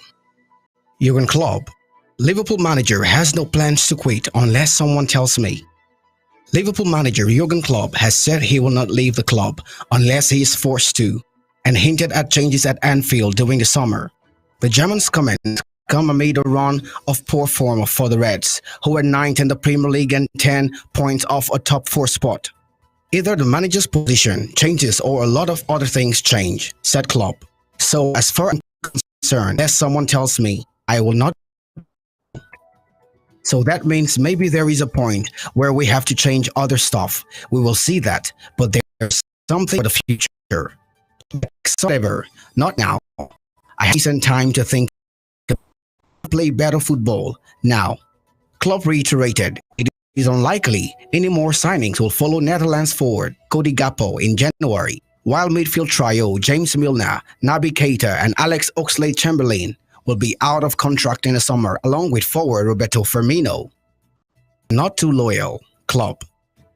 Jurgen Klopp, Liverpool manager, has no plans to quit unless someone tells me. Liverpool manager Jurgen Klopp has said he will not leave the club unless he is forced to, and hinted at changes at Anfield during the summer. The German's comments come amid a run of poor form for the Reds, who were 9th in the Premier League and 10 points off a top 4 spot. Either the manager's position changes or a lot of other things change, said Klopp. So as far as I'm concerned, unless someone tells me, I will not. So that means maybe there is a point where we have to change other stuff. We will see that, but there's something for the future. Whatever, not now. I have decent time to think, play better football now. Klopp reiterated it is unlikely any more signings will follow Netherlands forward Cody Gakpo in January, while midfield trio James Milner, Naby Keita and Alex Oxlade-Chamberlain will be out of contract in the summer, along with forward Roberto Firmino. Not too loyal, Klopp.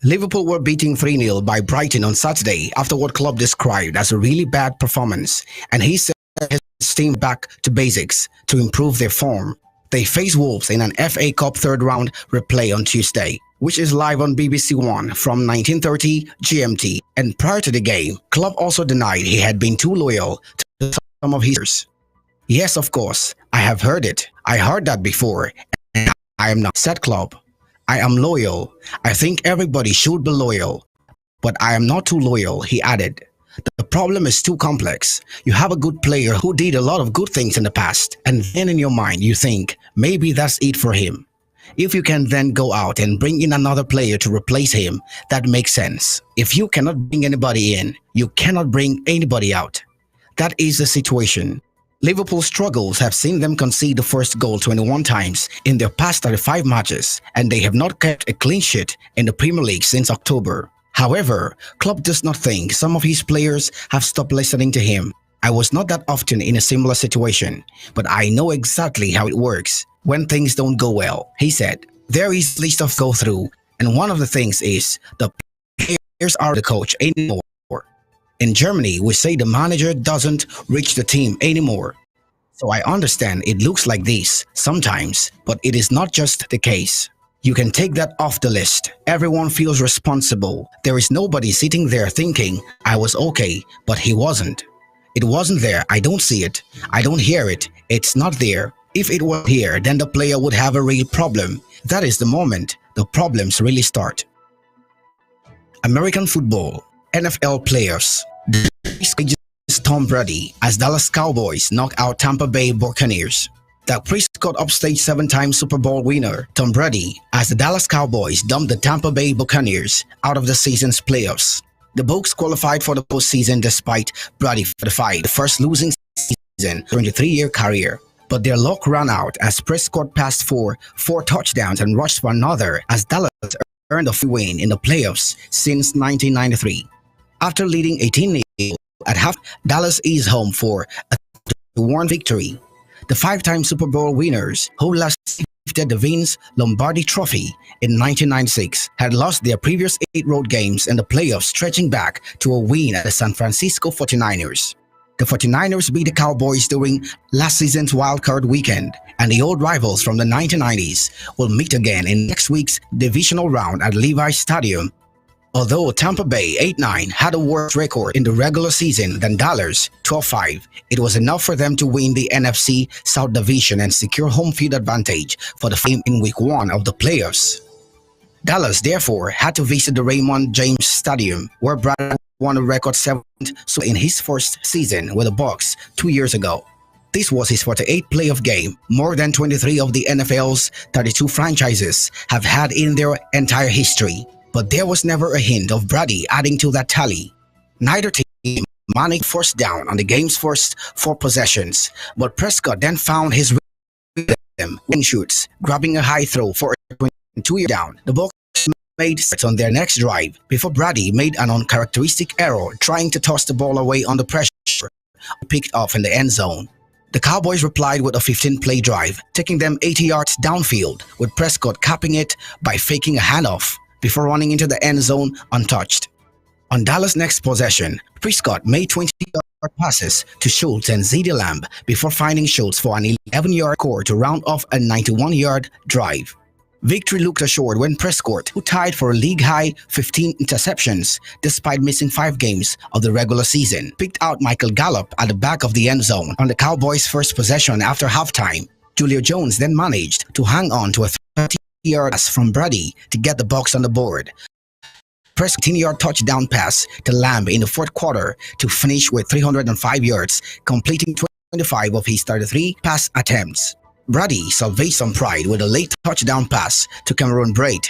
Liverpool were beaten 3-0 by Brighton on Saturday after what Klopp described as a really bad performance, and he said his team back to basics to improve their form. They face Wolves in an FA Cup third round replay on Tuesday. which is live on BBC One from 1930 GMT. And prior to the game, Club also denied he had been too loyal to some of his peers. Yes, of course, I have heard it. I heard that before, and I am not, said Club. I am loyal. I think everybody should be loyal. But I am not too loyal, he added. The problem is too complex. You have a good player who did a lot of good things in the past, and then in your mind you think, maybe that's it for him. If you can then go out and bring in another player to replace him, that makes sense. If you cannot bring anybody in, you cannot bring anybody out. That is the situation. Liverpool's struggles have seen them concede the first goal 21 times in their past 35 matches, and they have not kept a clean sheet in the Premier League since October. However, Klopp does not think some of his players have stopped listening to him. I was not that often in a similar situation, but I know exactly how it works when things don't go well, he said. There is a list of go through, and one of the things is the players are the coach anymore. In Germany, we say the manager doesn't reach the team anymore. So I understand it looks like this sometimes, but it is not just the case. You can take that off the list. Everyone feels responsible. There is nobody sitting there thinking, I was okay, but he wasn't. It wasn't there. I don't see it. I don't hear it. It's not there. If it were here, then the player would have a real problem. That is the moment the problems really start. American football. NFL players. Tom Brady as Dallas Cowboys knock out Tampa Bay Buccaneers. Dak Prescott upstaged 7-time Super Bowl winner Tom Brady as the Dallas Cowboys dumped the Tampa Bay Buccaneers out of the season's playoffs. The Bucs qualified for the postseason despite Brady the first losing season during a 3-year career. But their luck ran out as Prescott passed for 4 touchdowns and rushed for another as Dallas earned a free win in the playoffs since 1993. After leading 18-0 at half, Dallas is home for a 2-1 victory. The 5-time Super Bowl winners, who last lifted the Vince Lombardi Trophy in 1996, had lost their previous 8 road games in the playoffs, stretching back to a win at the San Francisco 49ers. The 49ers beat the Cowboys during last season's wildcard weekend, and the old rivals from the 1990s will meet again in next week's divisional round at Levi's Stadium. Although Tampa Bay 8-9 had a worse record in the regular season than Dallas 12-5, it was enough for them to win the NFC South Division and secure home field advantage for the game in Week 1 of the playoffs. Dallas therefore had to visit the Raymond James Stadium, where Brady won a record 7th in his first season with the Bucs 2 years ago. This was his 48th playoff game, more than 23 of the NFL's 32 franchises have had in their entire history. But there was never a hint of Brady adding to that tally. Neither team managed first down on the game's first 4 possessions, but Prescott then found his rhythm when shoots, grabbing a high throw for a 22-yard down. The Bucs made starts on their next drive before Brady made an uncharacteristic error trying to toss the ball away under pressure, picked off in the end zone. The Cowboys replied with a 15-play drive, taking them 80 yards downfield, with Prescott capping it by faking a handoff before running into the end zone untouched. On Dallas' next possession, Prescott made 20-yard passes to Schultz and CeeDee Lamb before finding Schultz for an 11-yard score to round off a 91-yard drive. Victory looked assured when Prescott, who tied for a league-high 15 interceptions despite missing 5 games of the regular season, picked out Michael Gallup at the back of the end zone on the Cowboys' first possession after halftime. Julio Jones then managed to hang on to a 30-yard pass from Brady to get the Bucs on the board. Prescott's 10-yard touchdown pass to Lamb in the fourth quarter to finish with 305 yards, completing 25 of his 33 pass attempts. Brady salvaged some pride with a late touchdown pass to Cameron Brate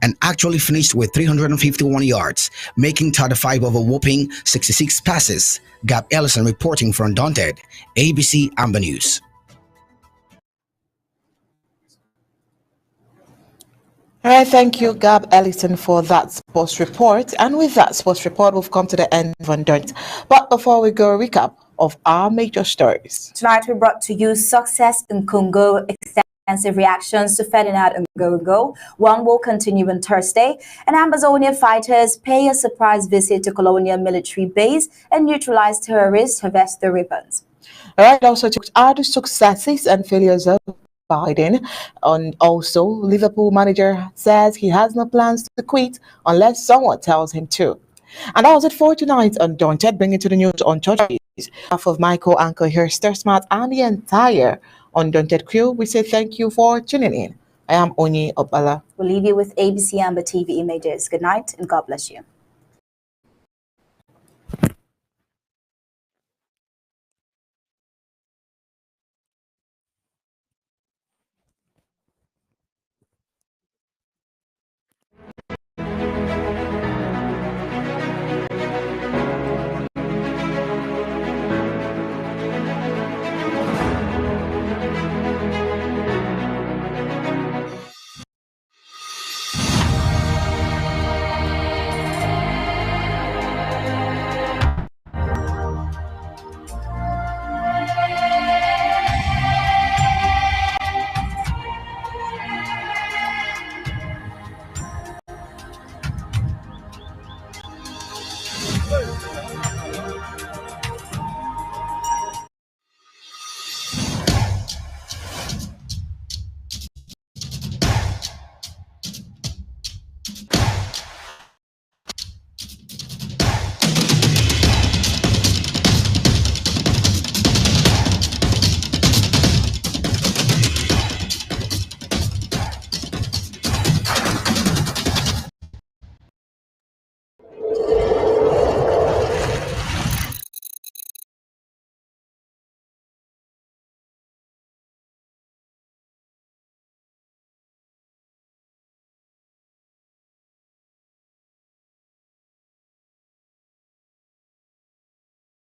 and actually finished with 351 yards, making 35 of a whopping 66 passes. Gab Ellison reporting for Undaunted, ABC Amba News. All right, thank you, Gab Ellison, for that sports report. And with that sports report, we've come to the end of Undaunted. But before we go, a recap of our major stories. Tonight we brought to you success in Congo, extensive reactions to Ferdinand Ngongo. One will continue on Thursday. And Ambazonian fighters pay a surprise visit to colonial military base and neutralize terrorists, harvest their weapons. All right, also took other successes and failures of Biden. And also, Liverpool manager says he has no plans to quit unless someone tells him to. And that was it for tonight's Undaunted, bringing to the news on churches. On behalf of Michael, Anchor here, Smart, and the entire Undaunted crew, we say thank you for tuning in. I am Oni Obala. We'll leave you with ABC Amba TV images. Good night and God bless you.